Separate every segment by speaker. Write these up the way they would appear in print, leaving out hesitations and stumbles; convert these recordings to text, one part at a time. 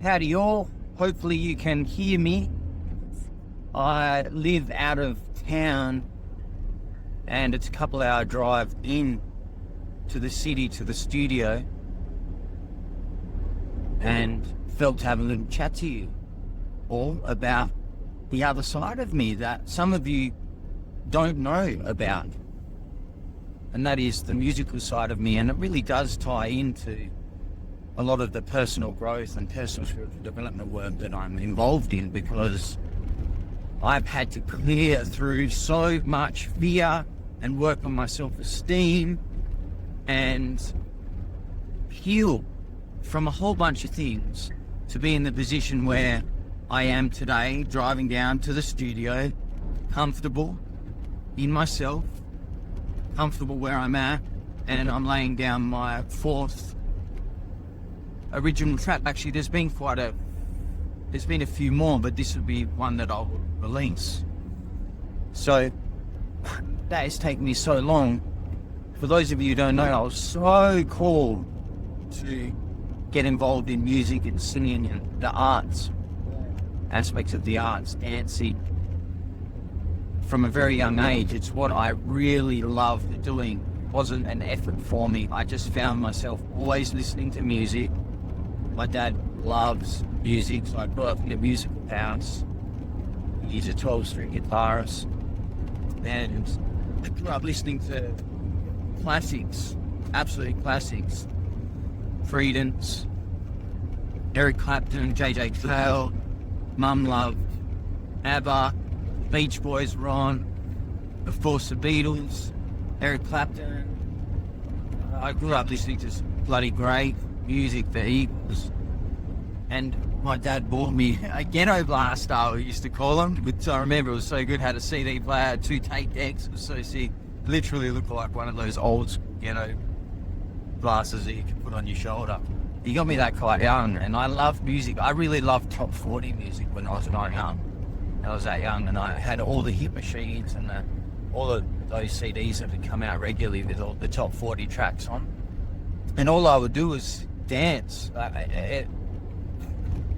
Speaker 1: Howdy all. Hopefully you can hear me. I live out of town and it's a couple hour drive in to the city, to the studio, and felt to have a little chat to you all about the other side of me that some of you don't know about. And that is the musical side of me, and it really does tie into a lot of the personal growth and personal spiritual development work that I'm involved in, because I've had to clear through so much fear and work on my self-esteem and heal from a whole bunch of things to be in the position where I am today, driving down to the studio, comfortable in myself, comfortable where I'm at, and I'm laying down my fourth original track. Actually, there's been a few more, but this will be one that I'll release. So that has taken me so long. For those of you who don't know, I was so called to get involved in music and singing and the arts, aspects of the arts, dancing. From a very young age, it's what I really loved doing. It wasn't an effort for me. I just found myself always listening to music. My dad loves music, so I grew up in a musical house. He's a 12-string guitarist, and I grew up listening to classics, absolute classics. Freedance, Eric Clapton, J.J. Cale. Mum loved ABBA, Beach Boys, Ron, of course the Beatles, Eric Clapton. I grew up listening to bloody great music, the Eagles. And my dad bought me a ghetto blaster, we used to call them, which I remember it was so good. Had a CD player, had 2 tape decks, it was so sick. Literally looked like one of those old ghetto blasters that you can put on your shoulder. He got me that quite young, and I loved music. I really loved top 40 music when I was that young. I was that young, and I had all the hit machines and all of those CDs that had come out regularly with all the top 40 tracks on. And all I would do was dance. I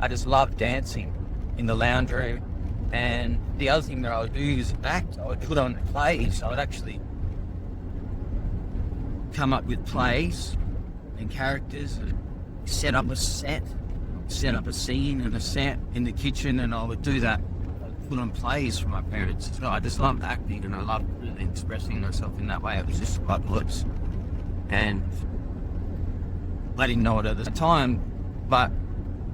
Speaker 1: just loved dancing in the lounge room. And the other thing that I would do is act. I would put on plays. I would actually come up with plays and characters, and set up a set, set up a scene and a set in the kitchen, and I would do that. I'd put on plays for my parents. So I just loved acting, and I loved really expressing myself in that way. It was just what it was. And I didn't know it at the time, but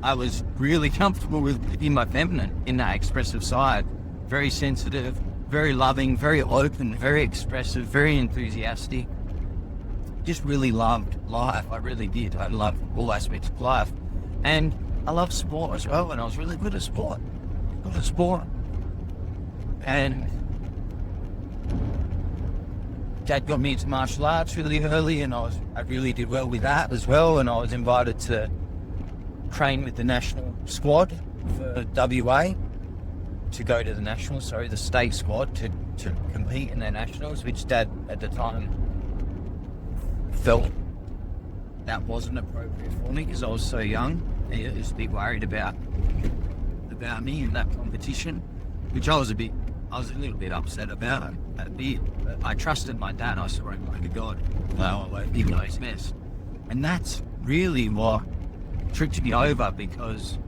Speaker 1: I was really comfortable with being my feminine in that expressive side. Very sensitive, very loving, very open, very expressive, very enthusiastic. Just really loved life. I really did. I loved all aspects of life. And I loved sport as well, and I was really good at sport. And Dad got me into martial arts really early, and I really did well with that as well. And I was invited to train with the national squad for WA, to go to the state squad to compete in their nationals, which Dad at the time felt that wasn't appropriate for me because I was so young. He was a bit worried about me in that competition, which I was a little bit upset about a bit. But I trusted my dad. I swore like a god, I won't give no mess. And that's really what tricked me over, because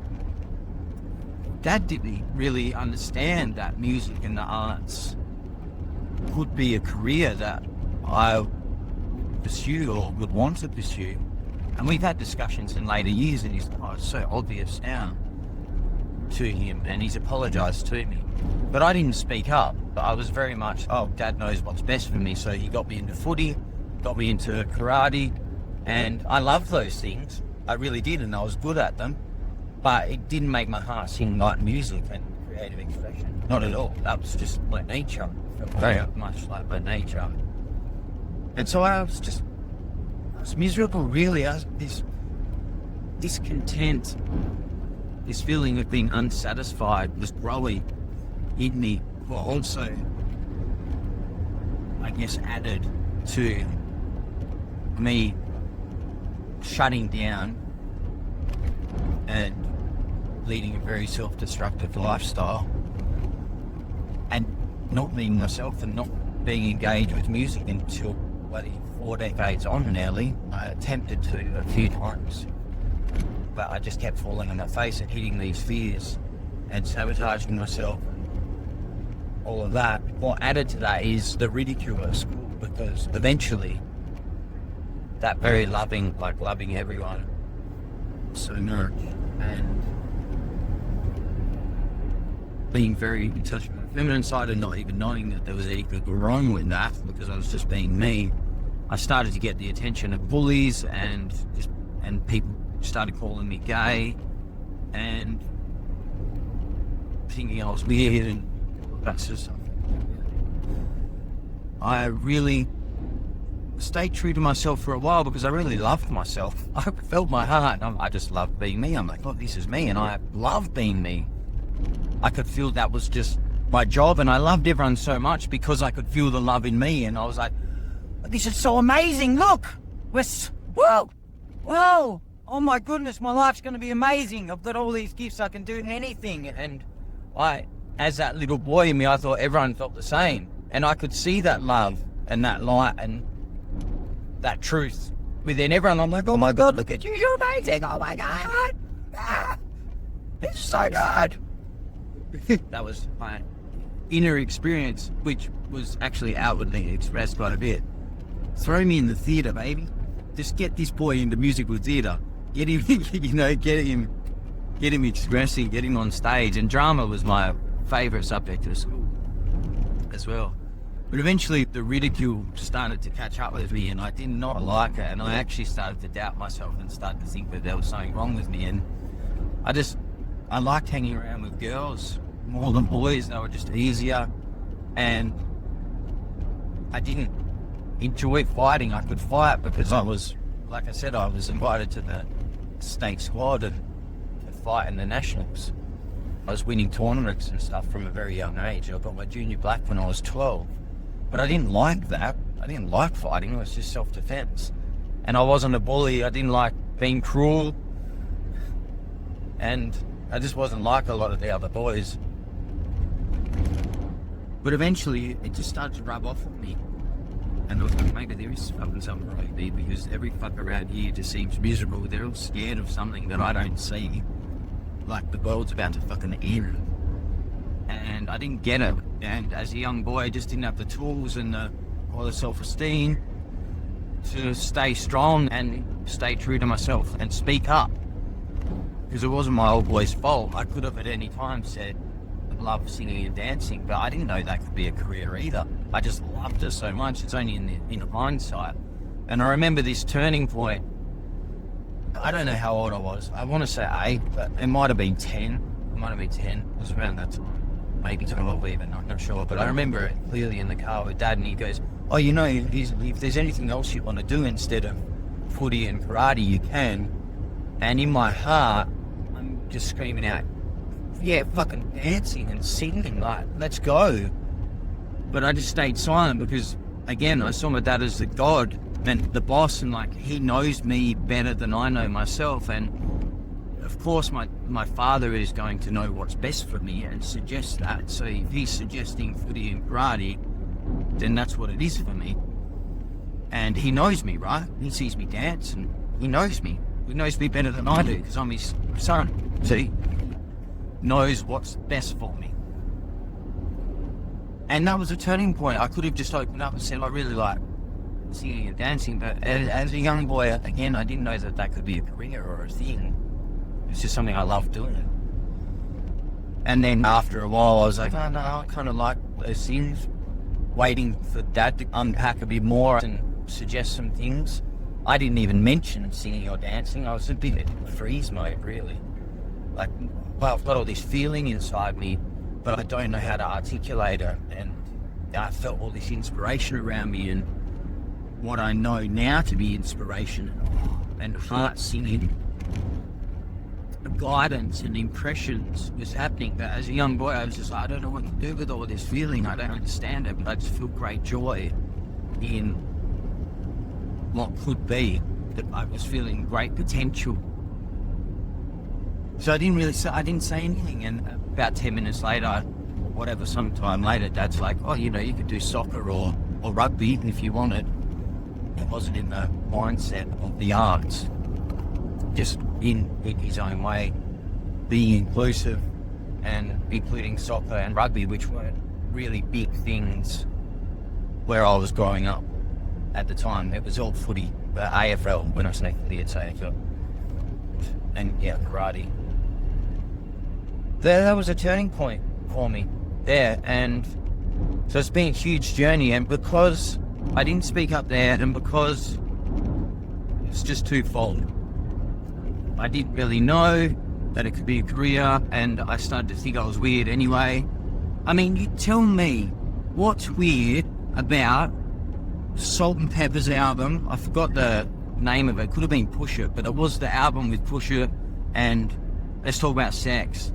Speaker 1: Dad didn't really understand that music and the arts could be a career that I pursue or would want to pursue. And we've had discussions in later years, and it's so obvious now to him, and he's apologised to me. But I didn't speak up. But I was very much, Dad knows what's best for me, so he got me into footy, got me into karate, and I loved those things. I really did, and I was good at them. But it didn't make my heart sing like music and creative expression. Not at all. That was just my nature. Very much like my nature. And so I was miserable, really. I was this discontent, this feeling of being unsatisfied was growing in me. Well, also, I guess, added to me shutting down and leading a very self-destructive lifestyle and not being myself and not being engaged with music until bloody 4 decades on nearly. I attempted to a few times, but I just kept falling on my face and hitting these fears and sabotaging myself and all of that. What added to that is the ridicule at school, because eventually that very loving everyone so much and being very in touch with my feminine side and not even knowing that there was anything wrong with that because I was just being me, I started to get the attention of bullies and people started calling me gay and thinking I was weird, and that's just something. I really stayed true to myself for a while because I really loved myself. I felt my heart. I just loved being me. I'm like, oh, this is me, and I love being me. I could feel that was just my job, and I loved everyone so much because I could feel the love in me, and I was like, this is so amazing. Look, whoa, oh my goodness, my life's going to be amazing. I've got all these gifts. I can do anything. And as that little boy in me, I thought everyone felt the same, and I could see that love and that light and that truth within everyone. I'm like, oh my God, look at you, you're amazing. Oh my God, it's so good. That was my inner experience, which was actually outwardly expressed quite a bit. Throw me in the theatre, baby. Just get this boy into musical theatre. Get him, get him expressing, get him on stage. And drama was my favourite subject at school as well. But eventually the ridicule started to catch up with me, and I did not like it, and I actually started to doubt myself and started to think that there was something wrong with me. And I liked hanging around with girls more than boys. They were just easier, and I didn't enjoy fighting. I could fight because I was, like I said, I was invited to the state squad and to fight in the nationals. I was winning tournaments and stuff from a very young age. I got my junior black when I was 12. But I didn't like that. I didn't like fighting. It was just self-defense. And I wasn't a bully. I didn't like being cruel. And I just wasn't like a lot of the other boys. But eventually it just started to rub off on me. And I was like, maybe there is fucking something wrong with me, because every fuck around here just seems miserable. They're all scared of something that I don't see. Like the world's about to fucking end. And I didn't get it. And as a young boy, I just didn't have the tools and or the self-esteem to stay strong and stay true to myself and speak up. Because it wasn't my old boy's fault. I could have at any time said, I love singing and dancing, but I didn't know that could be a career either. I just loved it so much. It's only in hindsight. And I remember this turning point. I don't know how old I was. I want to say 8, but it might have been 10. It might have been 10. It was around that time. Maybe 12 even, I'm not sure. But I remember it clearly in the car with Dad, and he goes, oh, if there's anything else you want to do instead of footy and karate, you can. And in my heart, I'm just screaming out, yeah, fucking dancing and singing, like, let's go. But I just stayed silent because, again, I saw my dad as the god and the boss, and like, he knows me better than I know myself. And of course my father is going to know what's best for me and suggest that. So if he's suggesting footy and karate, then that's what it is for me. And he knows me, right? He sees me dance and he knows me. He knows me better than I do because I'm his son. See? Knows what's best for me. And that was a turning point. I could have just opened up and said, I really like singing and dancing, but as a young boy, again, I didn't know that could be a career or a thing. It's just something I loved doing. And then after a while, I was like, oh no, I kind of like those things. Waiting for Dad to unpack a bit more and suggest some things. I didn't even mention singing or dancing. I was a bit in freeze mode, really. Like, well, I've got all this feeling inside me, but I don't know how to articulate it. And I felt all this inspiration around me, and what I know now to be inspiration and heart singing, guidance and impressions was happening. But as a young boy, I was just like, I don't know what to do with all this feeling. I don't understand it, but I just feel great joy in what could be. That I was feeling great potential. So I didn't say anything. And about 10 minutes later, whatever, sometime later, Dad's like, oh, you could do soccer or rugby if you wanted. He wasn't in the mindset of the arts, just in his own way, being inclusive and including soccer and rugby, which weren't really big things where I was growing up at the time. It was all footy, AFL, when I was next to it's AFL. And yeah, karate. That was a turning point for me there. And so it's been a huge journey. And because I didn't speak up there, and because it's just twofold, I didn't really know that it could be a career, and I started to think I was weird anyway. I mean, you tell me, what's weird about Salt and Pepper's album? I forgot the name of it. Could have been Pusher, but it was the album with Pusher and Let's Talk About Sex.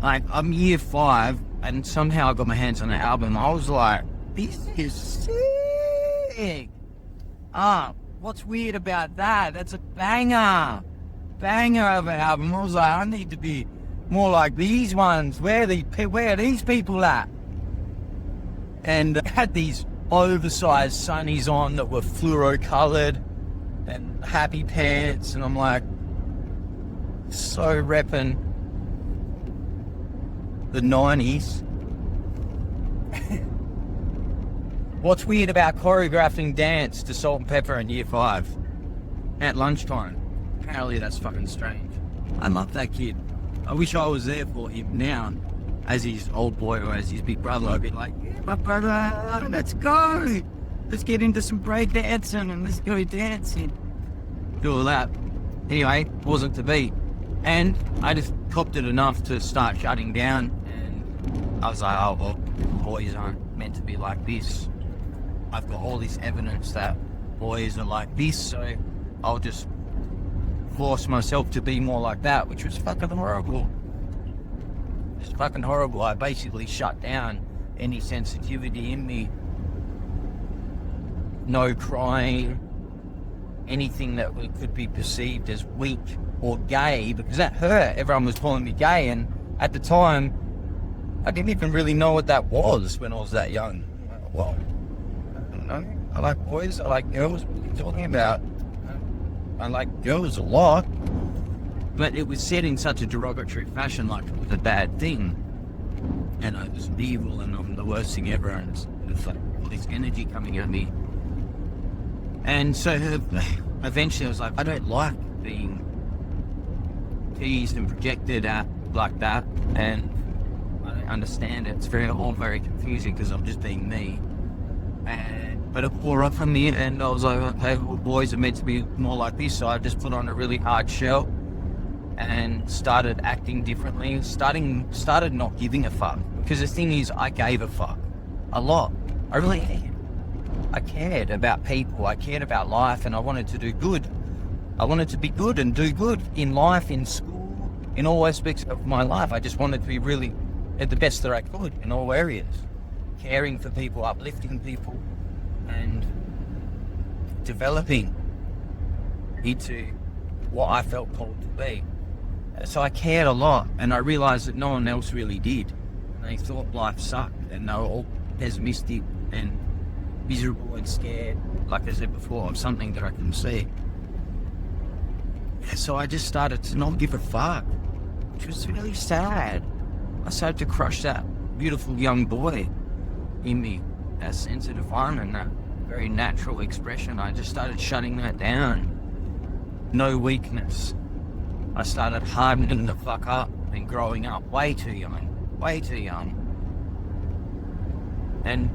Speaker 1: Like, I'm year 5, and somehow I got my hands on the album. I was like, this is sick. What's weird about that? That's a banger of an album. I was like, I need to be more like these ones. Where are these people at? And I had these oversized sunnies on that were fluoro coloured and happy pants, and I'm like, so repping the 90s. What's weird about choreographing dance to Salt and Pepper in year 5 at lunchtime? Apparently that's fucking strange. I love that kid. I wish I was there for him now. As his old boy or as his big brother, I'd be like, yeah, my brother, let's go. Let's get into some break dancing and let's go dancing. Do all that. Anyway, wasn't to be. And I just copped it enough to start shutting down. And I was like, oh, well, boys aren't meant to be like this. I've got all this evidence that boys are like this, so I'll just force myself to be more like that, which was fucking horrible. It's fucking horrible. I basically shut down any sensitivity in me. No crying, anything that could be perceived as weak or gay, because that hurt. Everyone was calling me gay, and at the time, I didn't even really know what that was when I was that young. Well, I don't know. I like boys, I like girls. What are you talking about? I like girls a lot, but it was said in such a derogatory fashion, like it was a bad thing, and I was evil and I'm the worst thing ever, and it's like all this energy coming at me. And so eventually I was like, I don't like being teased and projected at like that, and I don't understand it. It's all very confusing because I'm just being me. But it wore up from me, and I was like, okay, well, boys are meant to be more like this, so I just put on a really hard shell and started acting differently, started not giving a fuck. Because the thing is, I gave a fuck a lot. I really did. I cared about people, I cared about life, and I wanted to do good. I wanted to be good and do good in life, in school, in all aspects of my life. I just wanted to be really at the best that I could in all areas. Caring for people, uplifting people, and developing into what I felt called to be. So I cared a lot, and I realised that no one else really did. They thought life sucked, and they were all pessimistic and miserable and scared, like I said before, of something that I couldn't see. So I just started to not give a fuck, which was really sad. I started to crush that beautiful young boy in me, that sensitive one and that very natural expression. I just started shutting that down. No weakness. I started hardening the fuck up and growing up way too young, way too young. And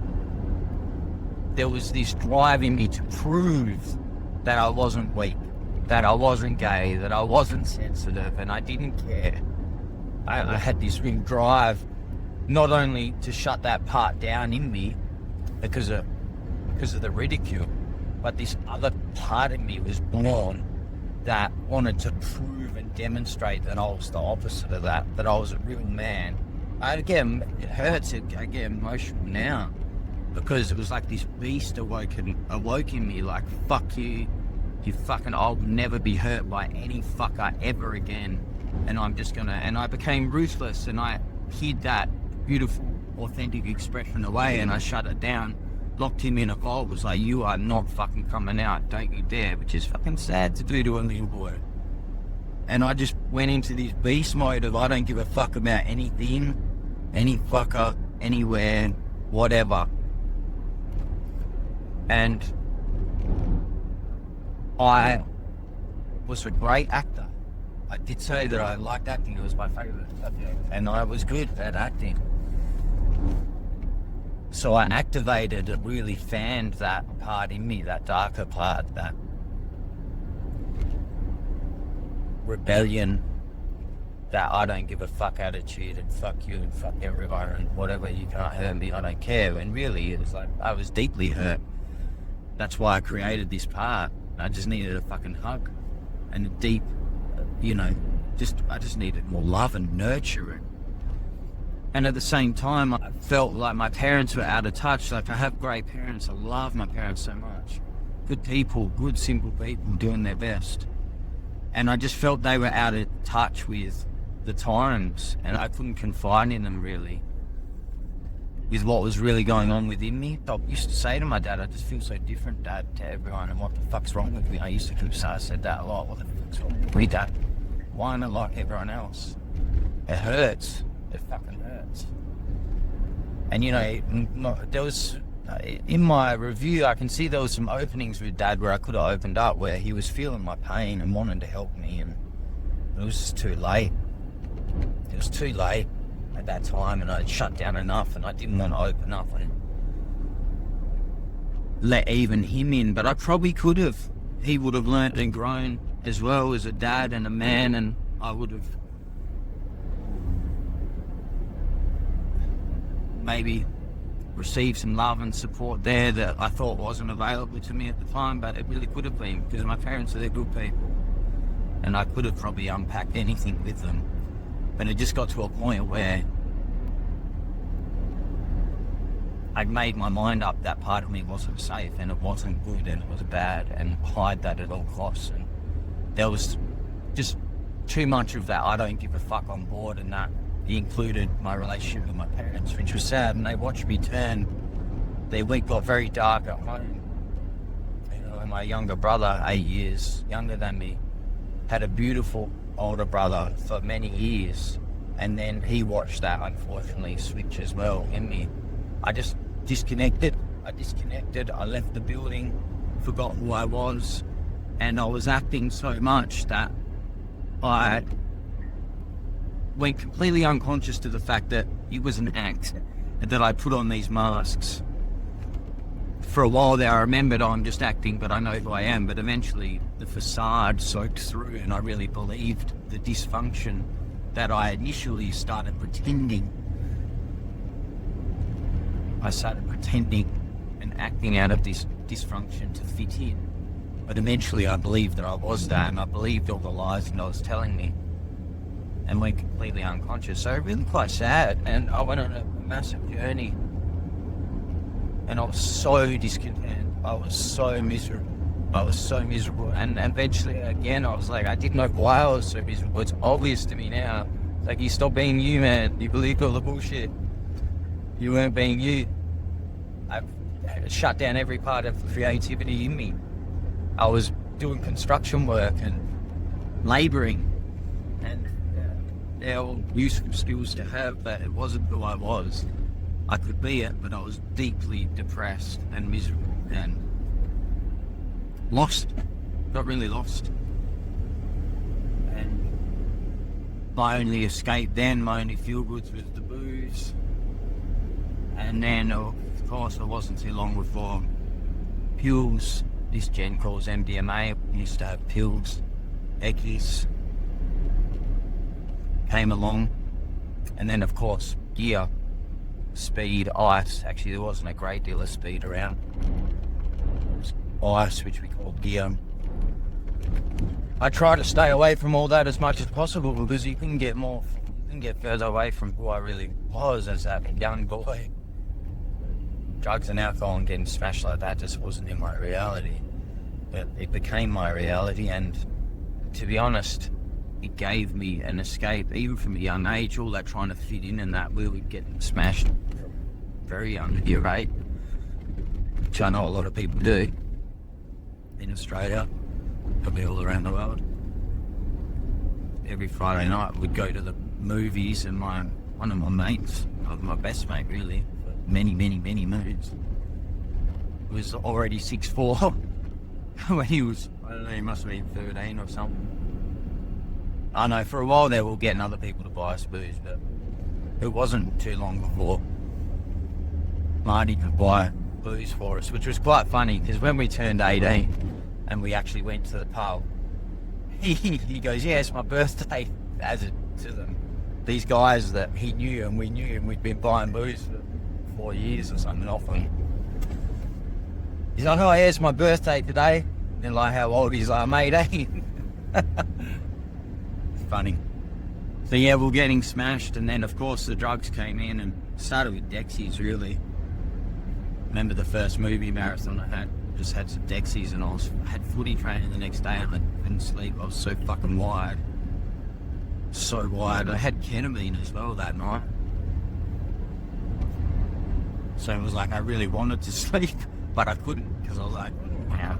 Speaker 1: there was this drive in me to prove that I wasn't weak, that I wasn't gay, that I wasn't sensitive, and I didn't care. I had this real drive not only to shut that part down in me because of the ridicule, but this other part of me was born that wanted to prove and demonstrate that I was the opposite of that I was a real man. It hurts, I get emotional now, because it was like this beast awoke in me, like, fuck you, you fucking, I'll never be hurt by any fucker ever again. and and I became ruthless, and I hid that beautiful, authentic expression away, and I shut it down, locked him in a vault, was like, you are not fucking coming out, don't you dare, which is fucking sad to do to a little boy. And I just went into this beast mode of I don't give a fuck about anything, any fucker, anywhere, whatever. And I was a great actor. I did say that I liked acting, it was my favourite subject, and I was good at acting. So I activated, it really fanned that part in me, that darker part, that rebellion, that I don't give a fuck attitude, and fuck you and fuck everyone and whatever, you can't hurt me, I don't care. And really, it was like, I was deeply hurt. That's why I created this part. I just needed a fucking hug and a deep, I just needed more love and nurture. And at the same time, I felt like my parents were out of touch. Like, I have great parents. I love my parents so much. Good people, good, simple people doing their best. And I just felt they were out of touch with the times, and I couldn't confide in them really with what was really going on within me. I used to say to my dad, I just feel so different, Dad, to everyone, and what the fuck's wrong with me? I used to keep saying, I said that a lot, what the fuck's wrong with me, Dad? Why am I like everyone else? It hurts. It fucking hurts. And there was, in my review, I can see there was some openings with Dad where I could have opened up, where he was feeling my pain and wanted to help me, and it was just too late. It was too late at that time, and I'd shut down enough, and I didn't want to open up and let even him in. But I probably could have. He would have learnt and grown as well as a dad and a man, and I would have maybe received some love and support there that I thought wasn't available to me at the time, but it really could have been, because my parents are, they're good people, and I could have probably unpacked anything with them. But it just got to a point where I'd made my mind up that part of me wasn't safe, and it wasn't good, and it was bad, and hide that at all costs. And there was just too much of that I don't give a fuck on board, and that included my relationship with my parents, which was sad. And they watched me turn. Their week got very dark at home. And my younger brother, 8 years younger than me, had a beautiful older brother for many years, and then he watched that unfortunately switch as well in me. I just disconnected. I left the building, forgot who I was, and I was acting so much that I went completely unconscious to the fact that it was an act, and that I put on these masks. For a while there, I remembered, I'm just acting, but I know who I am. But eventually the facade soaked through, and I really believed the dysfunction that I initially started pretending. I started pretending and acting out of this dysfunction to fit in. But eventually I believed that I was that, and I believed all the lies that I was telling me, and went completely unconscious. So really quite sad, and I went on a massive journey. And I was so discontent. I was so miserable. And eventually, again, I was like, I didn't know why I was so miserable. It's obvious to me now. It's like, you stopped being you, man. You believed all the bullshit. You weren't being you. I've shut down every part of the creativity in me. I was doing construction work and labouring. And they're all useful skills to have, but it wasn't who I was. I could be it, but I was deeply depressed and miserable and lost. Got really lost. And my only escape then, my only feel-goods was the booze. And then, of course, it wasn't too long before pills, this gen calls MDMA, we used to have pills, Eckies, came along. And then, of course, gear. Speed, ice. Actually, there wasn't a great deal of speed around. It was ice, which we call gear. I try to stay away from all that as much as possible, because you can get further away from who I really was as that young boy. Drugs and alcohol and getting smashed like that just wasn't in my reality. But it became my reality, and to be honest, it gave me an escape, even from a young age, all that trying to fit in and that we would get smashed very young at year 8, which I know a lot of people do in Australia, probably all around the world. Every Friday night we'd go to the movies, and one of my mates, my best mate really, for many moons, was already 6'4". When he was, I don't know, he must have been 13 or something. I know for a while there we were getting other people to buy us booze, but it wasn't too long before Marty could buy booze for us, which was quite funny because when we turned 18 and we actually went to the pub, he goes, yeah, it's my birthday, as it to them. These guys that he knew and we knew, and we'd been buying booze for 4 years or something off him. He's like, oh yeah, it's my birthday today. And they're like, how old? He's like, I'm 18. It's funny. So yeah, we're getting smashed, and then of course the drugs came in, and started with Dexies really. Remember the first movie marathon I had? Just had some Dexies, and I had footy training the next day, and I couldn't sleep. I was so fucking wired. So wired. I had ketamine as well that night. So it was like I really wanted to sleep, but I couldn't because I was like, wow.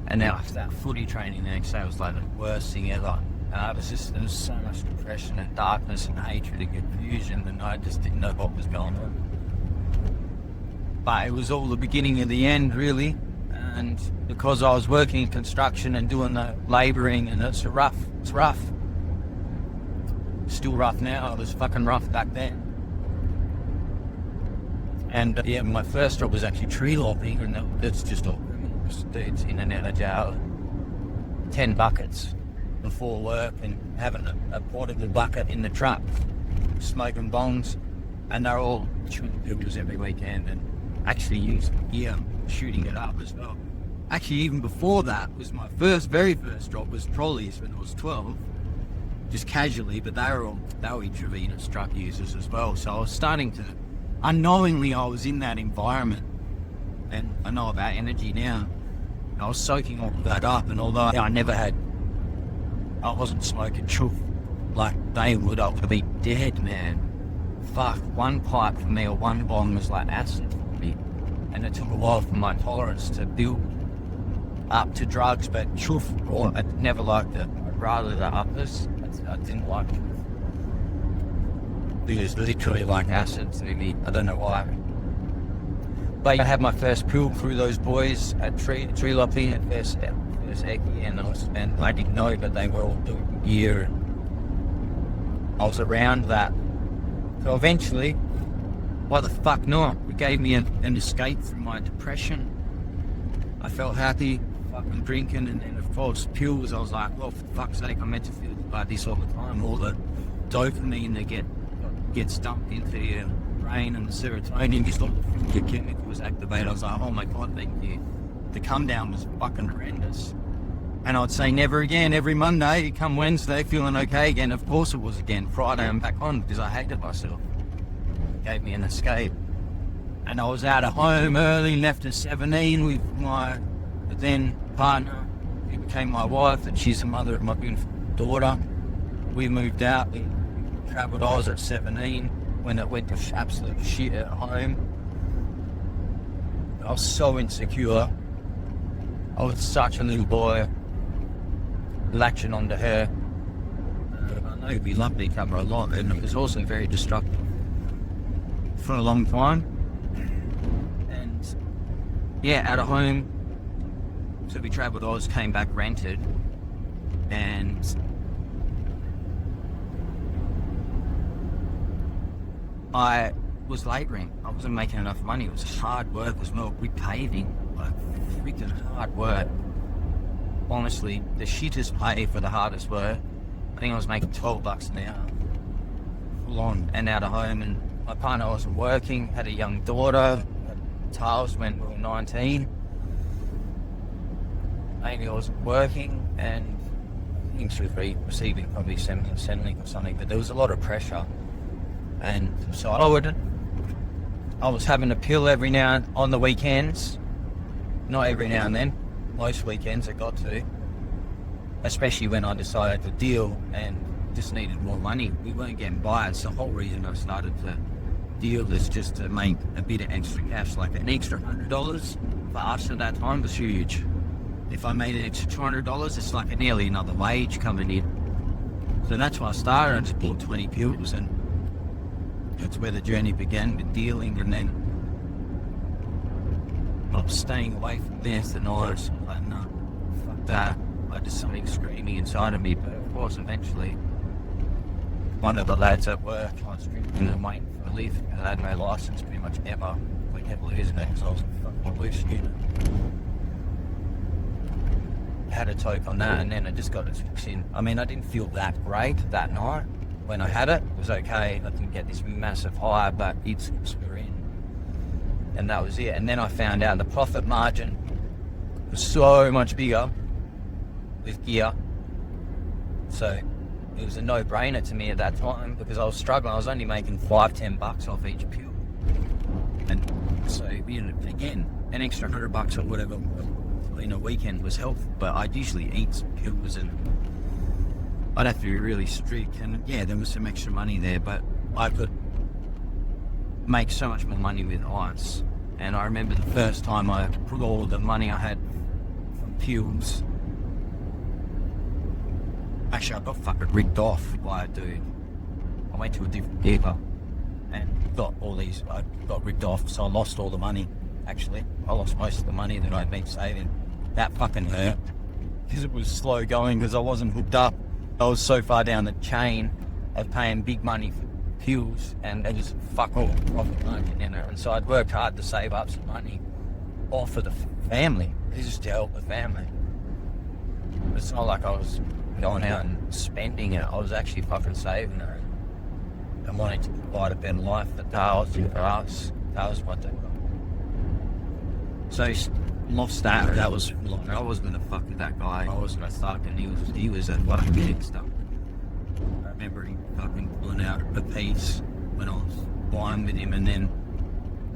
Speaker 1: And now after that footy training the next day, it was like the worst thing ever. There was so much depression and darkness and hatred and confusion, and I just didn't know what was going on. But it was all the beginning of the end, really. And because I was working in construction and doing the labouring, and it's rough. Still rough now. It was fucking rough back then. And yeah, my first job was actually tree lopping, and that's just all criminals, dudes in and out of jail. 10 buckets before work, and having a portable bucket in the truck, smoking bongs, and they're all shooting filters every weekend, and actually using gear, shooting it up as well. Actually, even before that was my very first job was trolleys when I was 12, just casually, but they were intravenous drug users as well. So I was starting to, unknowingly, I was in that environment, and I know about energy now. I was soaking all of that up, and although I wasn't smoking chuff like they would, I would be dead, man. Fuck, one pipe for me or one bong was like acid for me, and it took a while for my tolerance to build up to drugs. But chuff, I never liked it. I'd rather the uppers. I didn't like it. It was literally like acid to me. I don't know why. But I had my first pill through those boys at tree lopping at first Eki, and I didn't know, but they were all doing gear. I was around that. So eventually, why the fuck not? It gave me an escape from my depression. I felt happy, fucking drinking, and then of course pills. I was like, well, for fuck's sake, I'm meant to feel like this all the time. All the dopamine that gets dumped into your brain, and the serotonin, just all the chemicals activate. I was like, oh my god, thank you. The come down was fucking horrendous. And I'd say never again. Every Monday, come Wednesday, feeling okay again. Of course it was again. Friday, I'm back on because I hated myself. It gave me an escape. And I was out of home early, left at 17 with my then partner, who became my wife, and she's the mother of my beautiful daughter. We moved out. We travelled. I was at 17 when it went to absolute shit at home. I was so insecure. I was such a little boy, latching onto her. I know we loved each other a lot, and it was also very destructive for a long time. And yeah, out of home, so we travelled Oz, came back rented, and I was labouring. I wasn't making enough money. It was hard work as well. We paving, like freaking hard work. Honestly, the shittest pay for the hardest work. I think I was making $12 an hour, full on, and out of home. And my partner wasn't working, had a young daughter. Tails when we were 19. Amy wasn't working, and I think she was receiving probably Centrelink or something, but there was a lot of pressure. And so I was having a pill every now and on the weekends. Not every now and then. Most weekends I got to. especially when I decided to deal and just needed more money. We weren't getting by. It's the whole reason I started to deal is just to make a bit of extra cash, like an extra $100 for us at that time was huge. If I made an extra $200, it's like nearly another wage coming in. So that's why I started. I just bought 20 pills, and that's where the journey began with dealing. And then I was staying away from this, and I was like, no, fuck that. I just something screaming inside of me. But of course, eventually, one of the lads at work, I was drinking and waiting for a lift. I had no license pretty much ever. We kept losing it because I was a fucking loose student. Had a toke on that, and then I just got it fixed in. I mean, I didn't feel that great that night. When I had it, it was okay. I didn't get this massive high, but it's were in. And that was it. And then I found out the profit margin was so much bigger with gear. So it was a no-brainer to me at that time because I was struggling. I was only making $5-10 off each pill. And so, you know, again, an extra $100 or whatever in a weekend was helpful, but I'd usually eat some pills and I'd have to be really strict. And yeah, there was some extra money there, but I could make so much more money with ice. And I remember the first time I put all the money I had from pills. Actually, I got fucking ripped off by a dude. I went to a different dealer and I got ripped off, so I lost all the money. Actually, I lost most of the money that I'd been saving. That fucking hurt because it was slow going because I wasn't hooked up. I was so far down the chain of paying big money for pills, and it was fuck all profit margin in it. And so I'd worked hard to save up some money all for the family. This is to help the family. It's not like I was going out and spending it. I was actually fucking saving it and wanting to provide a better life for Tails and for us. That was what they were. So lost that. That was like, I wasn't gonna fuck with that guy. I wasn't gonna suck, and he was a fucking gangster. I remember him fucking pulling out a piece when I was buying with him, and then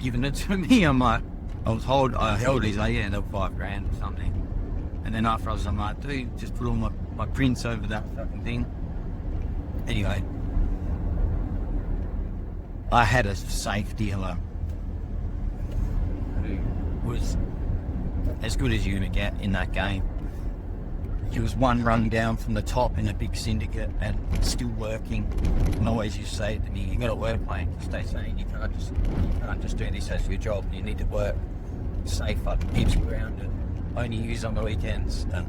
Speaker 1: giving it to me. I'm like, I held his, like, yeah, they were $5,000 or something. And then after I'm like, dude, just put all my prints over that fucking thing. Anyway, I had a safe dealer who was as good as you're going to get in that game. He was one rung down from the top in a big syndicate and still working. And always used to say to me, you got to work, mate. Stay sane. You can't just do this as your job. You need to work. Safe up, keeps you grounded. Only use on the weekends. And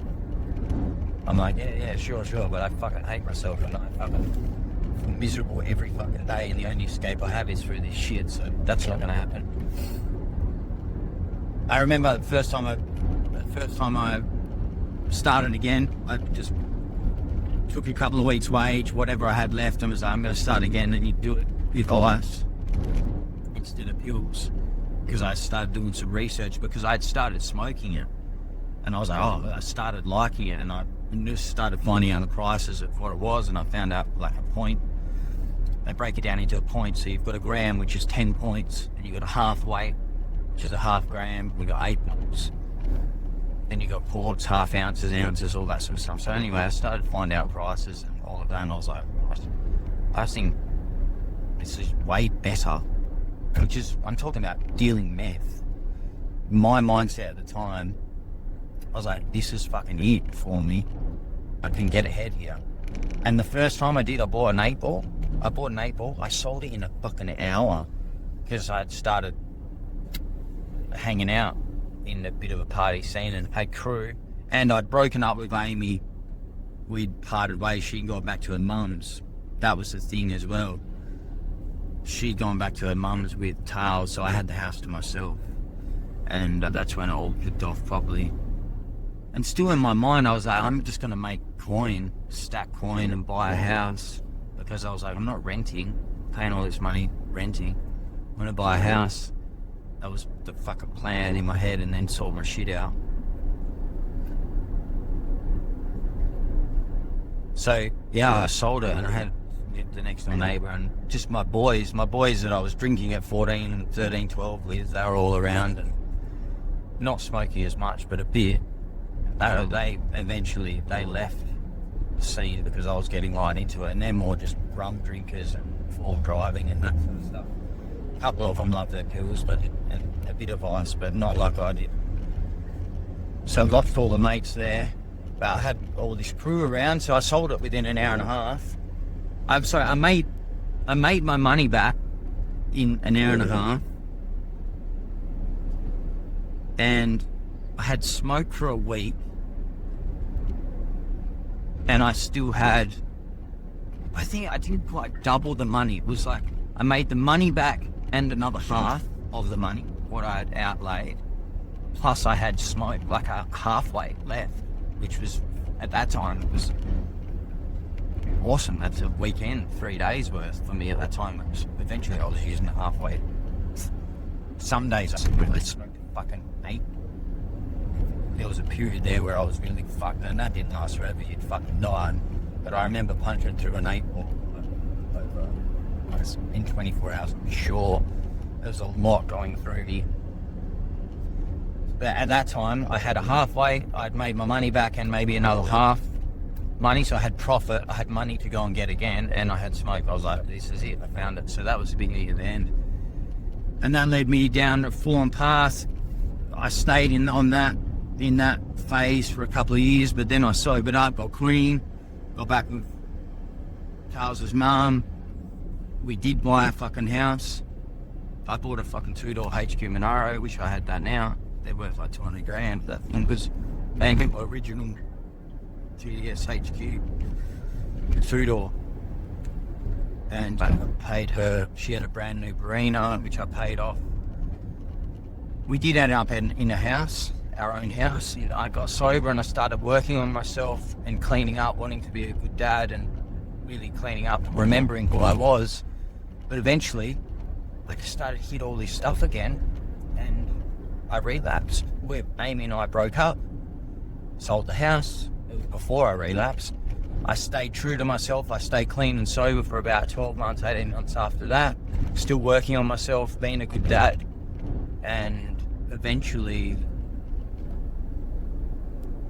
Speaker 1: I'm like, yeah, sure. But I fucking hate myself, and I fucking miserable every fucking day, and the only escape I have is through this shit. So that's not going to happen. I remember the first time I started again, I just took a couple of weeks' wage, whatever I had left, and was like, I'm going to start again, and you do it with ice instead of pills, because I started doing some research, because I'd started smoking it, and I was like, I started liking it, and I just started finding out the prices of what it was, and I found out like a point. They break it down into a point, so you've got a gram, which is 10 points, and you've got a half weight, which is a half gram. We got 8 points. Then you got quarts, half ounces, all that sort of stuff. So anyway, I started to find out prices and all of that, and I was like, I think this is way better. Which is, I'm talking about dealing meth. My mindset at the time, I was like, this is fucking it for me. I can get ahead here. And the first time I did, I bought an 8-ball. I sold it in a fucking hour because I'd started hanging out in a bit of a party scene and had crew, and I'd broken up with Amy. We'd parted ways. She'd gone back to her mum's. That was the thing as well. She'd gone back to her mum's with Tails, so I had the house to myself, and that's when it all kicked off properly. And still in my mind, I was like, I'm just going to make coin, stack coin, and buy a house, because I was like, I'm not renting, paying all this money renting. I'm going to buy a house. That was the fucking plan in my head, and then sold my shit out. So, yeah, I sold it, and I had the next door neighbour, and just my boys that I was drinking at 14, 13, 12 with, they were all around, and not smoking as much, but a bit. They eventually left. the scene because I was getting right into it, and they're more just rum drinkers and full driving and that sort of stuff. A couple of them love their pills, but and a bit of ice, but not like I did. So I lost all the mates there, but I had all this crew around, so I sold it within an hour and a half. I'm sorry, I made my money back in an hour and a half, and I had smoked for a week, and I still had, I think I didn't quite double the money. It was like I made the money back and another half of the money what I had outlaid, plus I had smoked like a halfway left, which was at that time it was awesome. That's a weekend, 3 days worth for me at that time. It was, eventually I was using the halfway. Some days I really smoked fucking 8. There was a period there where I was really fucked, and that didn't last forever. You'd fucking die. But I remember punching through an 8 ball in 24 hours. I'm sure there was a lot going through me. But at that time, I had a halfway. I'd made my money back and maybe another half money, so I had profit. I had money to go and get again, and I had smoke. I was like, this is it. I found it. So that was the beginning of the end. And that led me down a full-on path. I stayed in that phase for a couple of years, but then I sobered up, got clean, got back with Charles's mum. We did buy a fucking house. I bought a fucking 2-door HQ Monaro. Wish I had that now. They're worth like 200 grand. That thing was banking original GDS HQ 2-door. And I paid her. She had a brand new Barina, which I paid off. We did end up in a house, our own house. I got sober and I started working on myself and cleaning up, wanting to be a good dad and really cleaning up, remembering who I was. But eventually, I started to hit all this stuff again, and I relapsed. Amy and I broke up, sold the house. It was before I relapsed. I stayed true to myself. I stayed clean and sober for about 12 months, 18 months after that. Still working on myself, being a good dad. And eventually,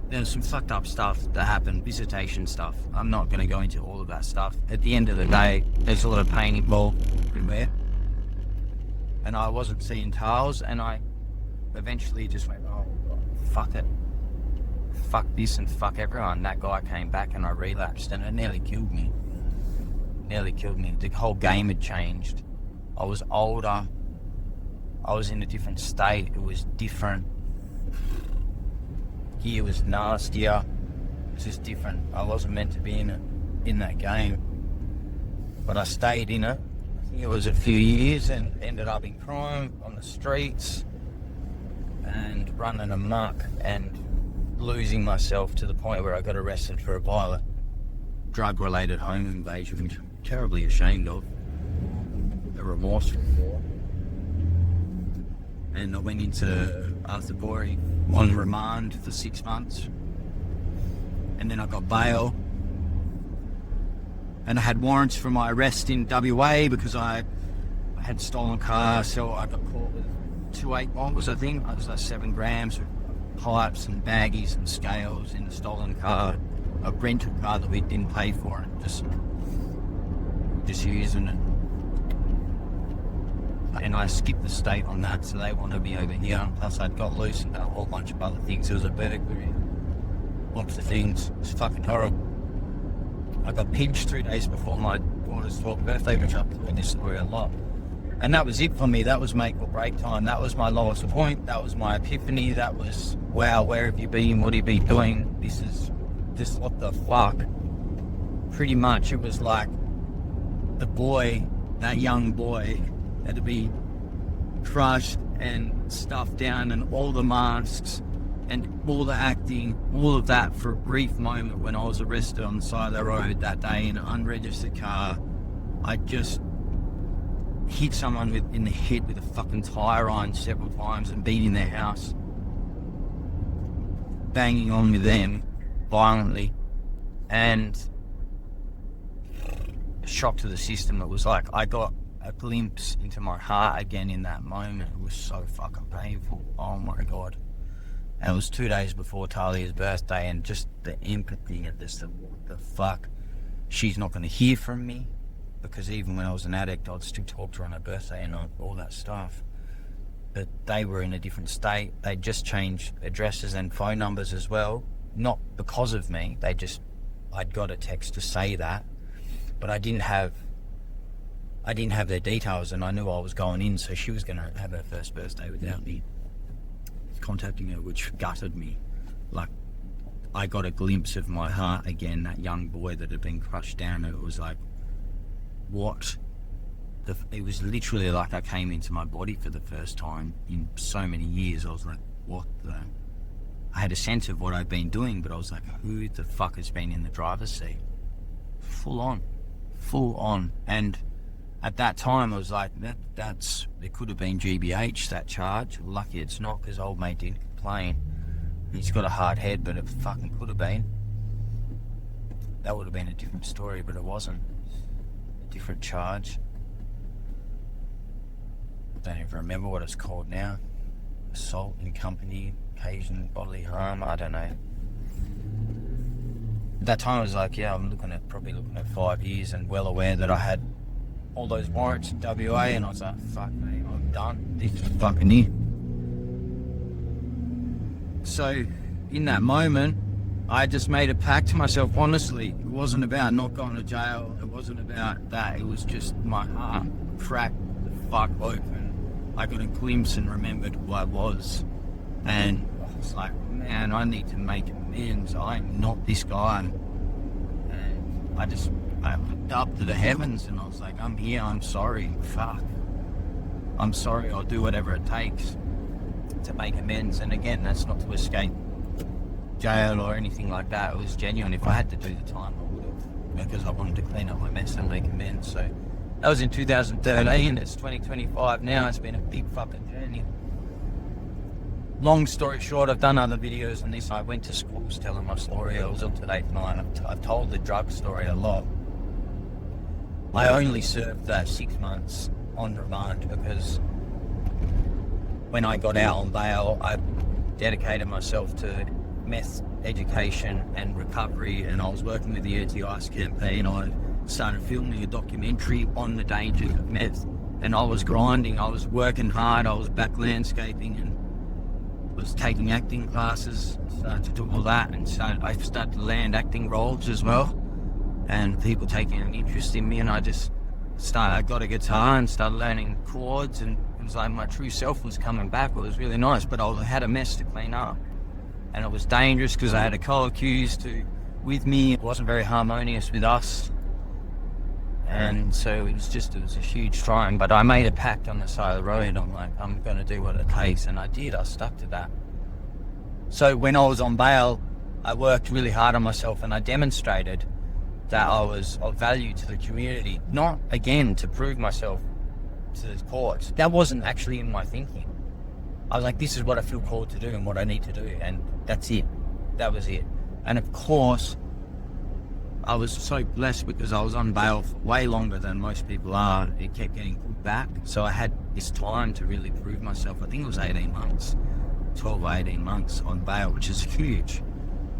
Speaker 1: there was some fucked up stuff that happened, visitation stuff. I'm not going to go into all of that stuff. At the end of the day, there's a lot of pain involved in there. And I wasn't seeing tiles, and I eventually just went, oh, fuck it. Fuck this and fuck everyone. That guy came back and I relapsed, and it nearly killed me. The whole game had changed. I was older. I was in a different state. It was different. Here was nastier. It was just different. I wasn't meant to be in that game. But I stayed in it. I think it was a few years, and ended up in crime on the streets and running amok and losing myself to the point where I got arrested for a violent drug-related home invasion, which I'm terribly ashamed of, remorseful for. And I went into Arthur Borey on remand for 6 months, and then I got bail, and I had warrants for my arrest in WA because I had stolen car, so I got caught with 2 8-bombs, I think. It was like 7 grams of pipes and baggies and scales in the stolen car, a rental car that we didn't pay for, and just using it. And I skipped the state on that, so they wanted me over here. Plus I'd got loose and a whole bunch of other things. There was a burglary, lots of things. It was fucking horrible. I got pinched 3 days before my daughter's 12th birthday, which I've told this story a lot. And that was it for me. That was make or break time. That was my lowest point. That was my epiphany. That was, wow, where have you been? What have you been doing? This is just what the fuck. Pretty much it was like the boy, that young boy, had to be crushed and stuffed down, and all the masks and all the acting, all of that for a brief moment when I was arrested on the side of the road that day in an unregistered car. I just hit someone in the head with a fucking tire iron several times and beating their house, banging on with them violently, and a shock to the system. It was like I got a glimpse into my heart again in that moment. It was so fucking painful. Oh my God. And it was 2 days before Talia's birthday, and just the empathy and this, what the fuck? She's not going to hear from me, because even when I was an addict, I'd still talk to her on her birthday and all that stuff. But they were in a different state. They'd just changed addresses and phone numbers as well. Not because of me. I'd got a text to say that, but I didn't have their details, and I knew I was going in, so she was going to have her first birthday without me contacting her, which gutted me. Like, I got a glimpse of my heart again, that young boy that had been crushed down, and it was like, what? It was literally like I came into my body for the first time in so many years. I was like, what the... I had a sense of what I'd been doing, but I was like, who the fuck has been in the driver's seat? Full on. And at that time, I was like, it could have been GBH, that charge. Lucky it's not, because old mate didn't complain. He's got a hard head, but it fucking could have been. That would have been a different story, but it wasn't. A different charge. Don't even remember what it's called now. Assault in company, occasion bodily harm, I don't know. At that time I was like, yeah, I'm probably looking at 5 years, and well aware that I had all those warrants in WA, and I was like, fuck me, I'm done. This is fucking it. So in that moment, I just made a pact to myself, honestly. It wasn't about not going to jail, it wasn't about that, it was just my heart cracked the fuck open. I got a glimpse and remembered who I was, and I was like, man, I need to make amends. I'm not this guy. And I looked up to the heavens, and I was like, I'm here, I'm sorry, fuck. I'm sorry, I'll do whatever it takes to make amends. And again, that's not to escape jail or anything like that. It was genuine. If I had to do the time, I would have, because I wanted to clean up my mess and make amends. So that was in 2013, it's 2025 now. It's been a big fucking journey. Long story short, I've done other videos on this. I went to schools telling my story. I was up to date 9. I've told the drug story a lot. I only served that 6 months on remand because when I got out on bail, I dedicated myself to meth education and recovery, and I was working with the anti-ice campaign. I started filming a documentary on the dangers of meth, and I was grinding, I was working hard, I was back landscaping and was taking acting classes, started to do all that, and I started to land acting roles as well, and people taking an interest in me, and I got a guitar and started learning chords, and it was like my true self was coming back. It was really nice, but I had a mess to clean up, and it was dangerous because I had a co-accused with me. It wasn't very harmonious with us. And so it was a huge trying, but I made a pact on the side of the road. I'm like, I'm going to do what it takes, and I did. I stuck to that. So when I was on bail, I worked really hard on myself, and I demonstrated that I was of value to the community, not, again, to prove myself to the courts. That wasn't actually in my thinking. I was like, this is what I feel called to do and what I need to do, and that's it. That was it. And of course, I was so blessed because I was on bail for way longer than most people are. It kept getting put back. So I had this time to really prove myself. I think it was 18 months, 12 or 18 months on bail, which is huge.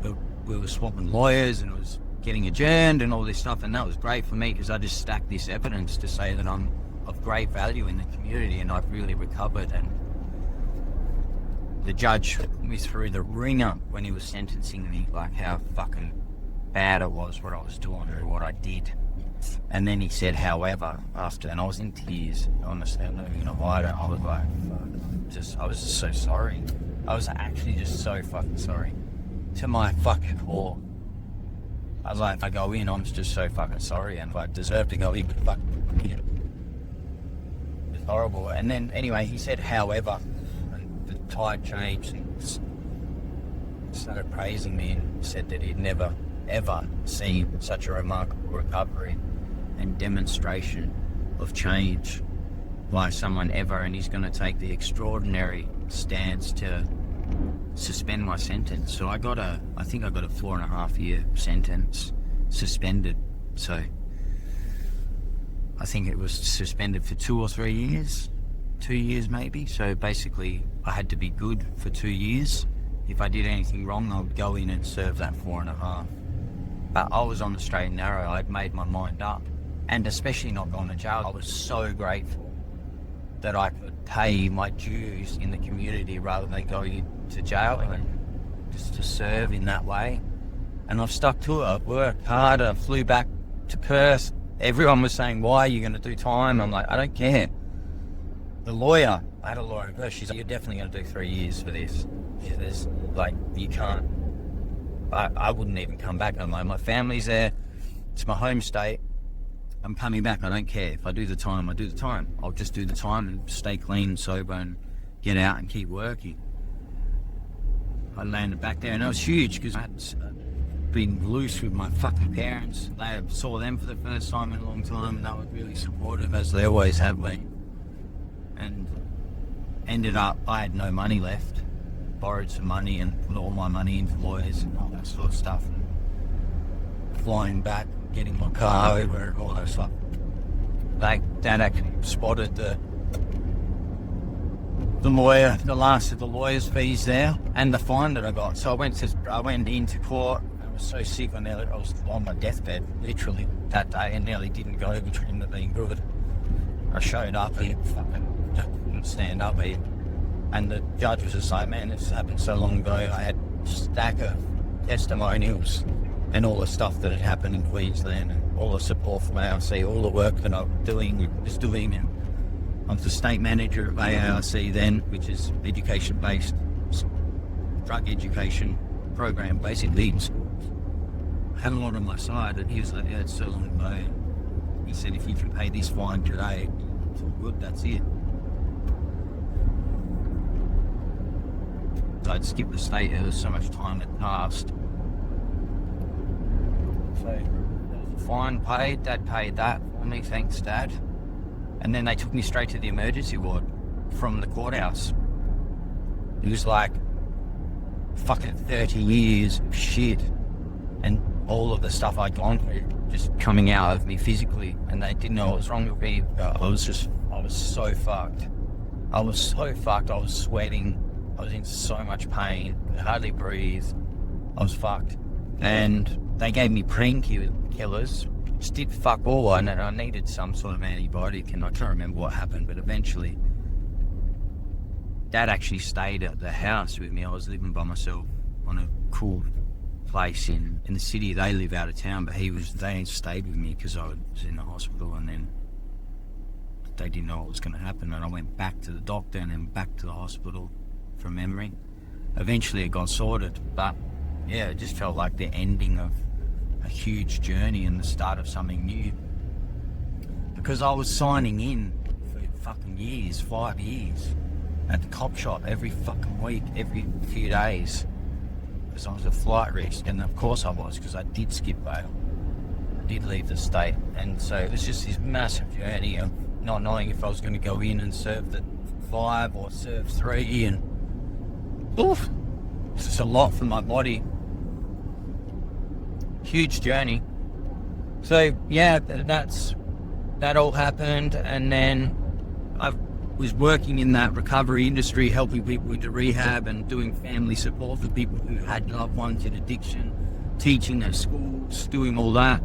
Speaker 1: But we were swapping lawyers, and it was getting adjourned and all this stuff. And that was great for me because I just stacked this evidence to say that I'm of great value in the community and I've really recovered. And the judge put me through the ringer when he was sentencing me, like how fucking bad it was what I was doing or what I did. And then he said, however, after, and I was in tears, honestly, I'm not even gonna hide it. I was like, fuck, I was just so sorry. I was actually just so fucking sorry to my fucking core. I was like, if I go in, I'm just so fucking sorry, and if I deserve to go in, fucking, you know, it's horrible. And then anyway, he said, however, and the tide changed, and started praising me and said that he'd never ever seen such a remarkable recovery and demonstration of change by someone ever, and he's going to take the extraordinary stance to suspend my sentence. So I think I got a 4.5 year sentence suspended. So I think it was suspended for 2 or 3 years, 2 years maybe. So basically I had to be good for 2 years if I did anything wrong, I would go in and serve that 4.5. But I was on the straight and narrow. I'd made my mind up. And especially not going to jail, I was so grateful that I could pay my dues in the community rather than going to jail and just to serve in that way. And I've stuck to it. I've worked hard. I flew back to Perth. Everyone was saying, why are you going to do time? I'm like, I don't care. The lawyer, I had a lawyer first, she's like, you're definitely going to do 3 years for this. There's, like, you can't. I wouldn't even come back. I'm like, my family's there. It's my home state. I'm coming back. I don't care. If I do the time, I do the time. I'll just do the time and stay clean, sober, and get out and keep working. I landed back there, and it was huge because I had been loose with my fucking parents. I saw them for the first time in a long time, and they were really supportive, as they always have been. And ended up, I had no money left. Borrowed some money and put all my money into lawyers and all that sort of stuff. And flying back, getting my car over and all that stuff. Dad actually spotted the lawyer, the last of the lawyer's fees there, and the fine that I got. So I went into court. I was so sick, I was on my deathbed literally that day, and nearly didn't go, which wouldn't have been good. I showed up and fucking couldn't stand up here, and the judge was just like, "Man, this happened so long ago." I had a stack of testimonials and all the stuff that had happened in Queensland, and all the support from ARC, all the work that I was doing. And I was the state manager of AARC then, which is education-based drug education program, basically in schools. I had a lot on my side, and he was like, "Yeah, it's so long ago." He said, "If you can pay this fine today, it's all good, that's it." So I'd skip the state, there was so much time that passed. So there was a fine paid, Dad paid that for me, thanks Dad. And then they took me straight to the emergency ward from the courthouse. It was like fucking 30 years of shit, and all of the stuff I'd gone through just coming out of me physically, and they didn't know what was wrong with me. I was so fucked. I was sweating. I was in so much pain. I could hardly breathe. I was fucked. And they gave me painkillers. Just did fuck all. And I needed some sort of antibiotic, and I can't remember what happened, but eventually Dad actually stayed at the house with me. I was living by myself on a cool place in the city. They live out of town, but they stayed with me because I was in the hospital, and then they didn't know what was going to happen, and I went back to the doctor and then back to the hospital from memory. Eventually it got sorted, but yeah, it just felt like the ending of a huge journey and the start of something new, because I was signing in for fucking years, 5 years, at the cop shop every fucking week, every few days, because I was a flight risk. And of course I was, because I did skip bail, I did leave the state. And so it was just this massive journey of not knowing if I was going to go in and serve the 5 or serve 3, and oof, it's just a lot for my body. Huge journey. So yeah, that all happened, and then I was working in that recovery industry, helping people into rehab and doing family support for people who had loved ones in addiction, teaching at schools, doing all that.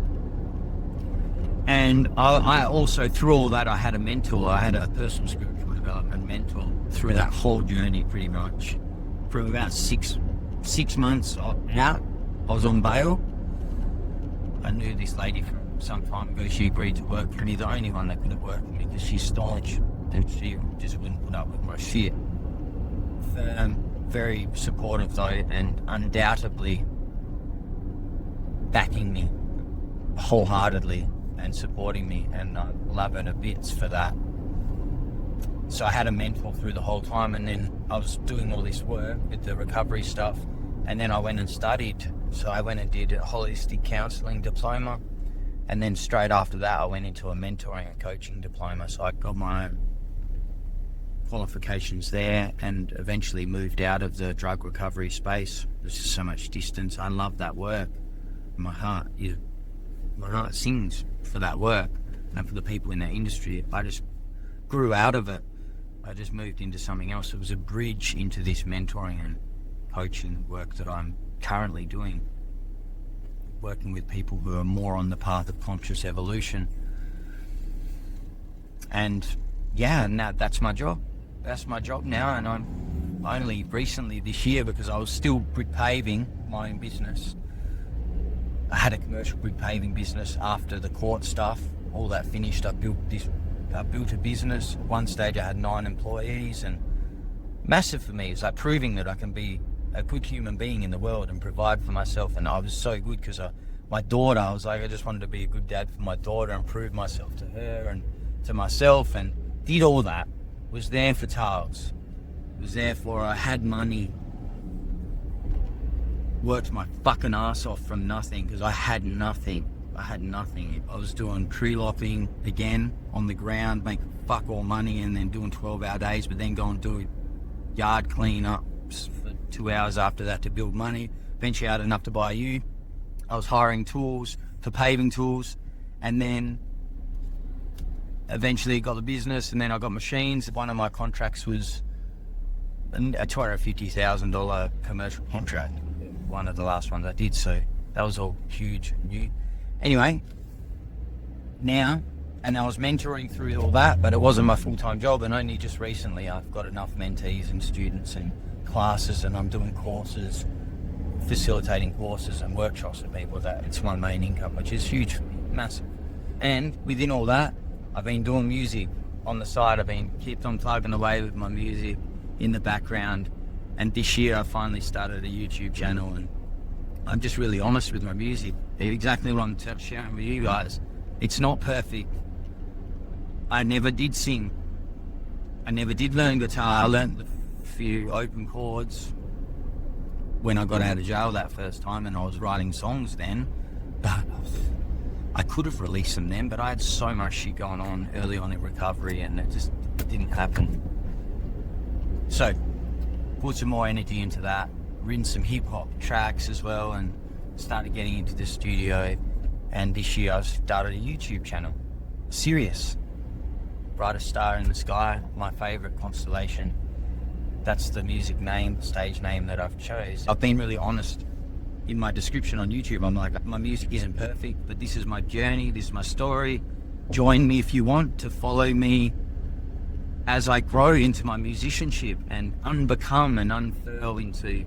Speaker 1: And I also, through all that, I had a mentor. I had a personal spiritual development mentor through that whole journey, pretty much. For about six months out, I was on bail. I knew this lady from some time ago. She agreed to work for me, the only one that could have worked for me, because she's staunch and she just wouldn't put up with my shit. Very supportive though, and undoubtedly backing me wholeheartedly and supporting me, and I love her to bits for that. So I had a mentor through the whole time, and then I was doing all this work with the recovery stuff, and then I went and studied. So I went and did a holistic counselling diploma, and then straight after that I went into a mentoring and coaching diploma. So I got my own qualifications there, and eventually moved out of the drug recovery space. There's just so much distance. I love that work. My heart sings for that work and for the people in that industry. I just grew out of it. I just moved into something else. It was a bridge into this mentoring and coaching work that I'm currently doing, working with people who are more on the path of conscious evolution. And yeah, now that's my job. That's my job now, and I'm only recently this year, because I was still brick paving my own business. I had a commercial brick paving business after the court stuff. All that finished, I built a business. At one stage I had 9 employees, and massive for me. It's like proving that I can be a good human being in the world and provide for myself. And I was so good because my daughter, I was like, I just wanted to be a good dad for my daughter and prove myself to her and to myself, and did all that. Was there for Tales. Was there for her. I had money. Worked my fucking ass off from nothing, because I had nothing. I was doing tree lopping again on the ground, making fuck all money, and then doing 12-hour days, but then going to do yard clean-ups for 2 hours after that to build money. Eventually I had enough to buy you. I was hiring tools for paving tools, and then eventually got the business, and then I got machines. One of my contracts was a $250,000 commercial contract, one of the last ones I did, so that was all huge and new. Anyway, now, and I was mentoring through all that, but it wasn't my full-time job, and only just recently I've got enough mentees and students and classes, and I'm doing courses, facilitating courses and workshops with people, that it's my main income, which is huge for me, massive. And within all that, I've been doing music on the side. I've been kept on plugging away with my music in the background. And this year I finally started a YouTube channel, and I'm just really honest with my music. Exactly what I'm sharing with you guys. It's not perfect. I never did sing. I never did learn guitar. I learned a few open chords when I got out of jail that first time, and I was writing songs then. But I could have released them then, but I had so much shit going on early on in recovery, and it just didn't happen. So, put some more energy into that, written some hip-hop tracks as well, and started getting into the studio. And this year I started a YouTube channel. Sirius, brightest star in the sky, my favourite constellation. That's the music name, stage name that I've chose. I've been really honest in my description on YouTube. I'm like, my music isn't perfect, but this is my journey, this is my story. Join me if you want to follow me as I grow into my musicianship and unbecome and unfurl into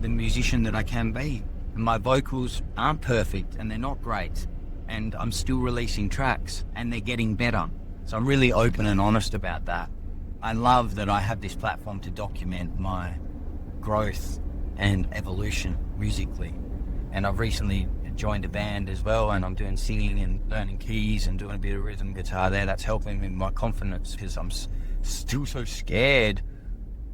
Speaker 1: the musician that I can be. And my vocals aren't perfect, and they're not great, and I'm still releasing tracks, and they're getting better. So I'm really open and honest about that. I love that I have this platform to document my growth and evolution musically. And I've recently joined a band as well, and I'm doing singing and learning keys and doing a bit of rhythm guitar there. That's helping me with my confidence, because I'm still so scared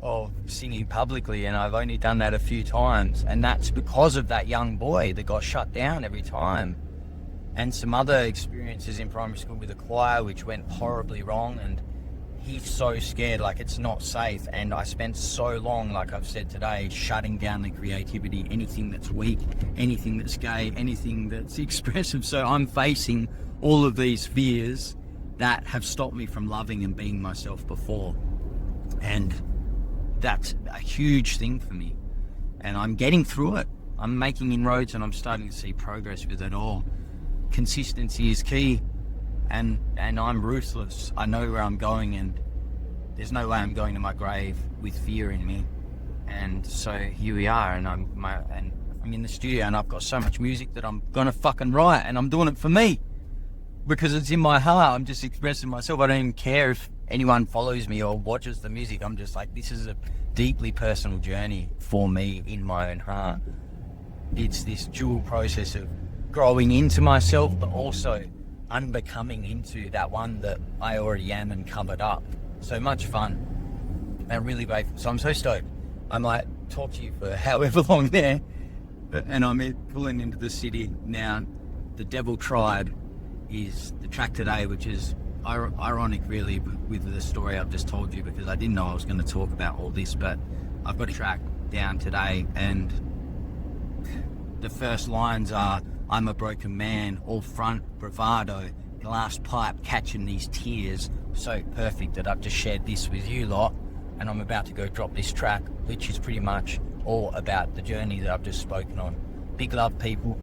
Speaker 1: of singing publicly, and I've only done that a few times, and that's because of that young boy that got shut down every time, and some other experiences in primary school with a choir which went horribly wrong, and he's so scared, like it's not safe. And I spent so long, like I've said today, shutting down the creativity, anything that's weak, anything that's gay, anything that's expressive. So I'm facing all of these fears that have stopped me from loving and being myself before, and that's a huge thing for me, and I'm getting through it. I'm making inroads, and I'm starting to see progress with it all. Consistency is key, and I'm ruthless. I know where I'm going, and there's no way I'm going to my grave with fear in me. And so here we are, and I'm in the studio, and I've got so much music that I'm gonna fucking write, and I'm doing it for me because it's in my heart. I'm just expressing myself. I don't even care if anyone follows me or watches the music. I'm just like, this is a deeply personal journey for me in my own heart. It's this dual process of growing into myself, but also unbecoming into that one that I already am and covered up. So much fun and really grateful. So I'm so stoked. I might talk to you for however long there, and I'm pulling into the city now. The Devil Tribe is the track today, which is ironic really with the story I've just told you, because I didn't know I was going to talk about all this, but I've got a track down today, and the first lines are, I'm a broken man, all front bravado, glass pipe catching these tears, so perfect that I've just shared this with you lot. and I'm about to go drop this track, which is pretty much all about the journey that I've just spoken on. Big love, people.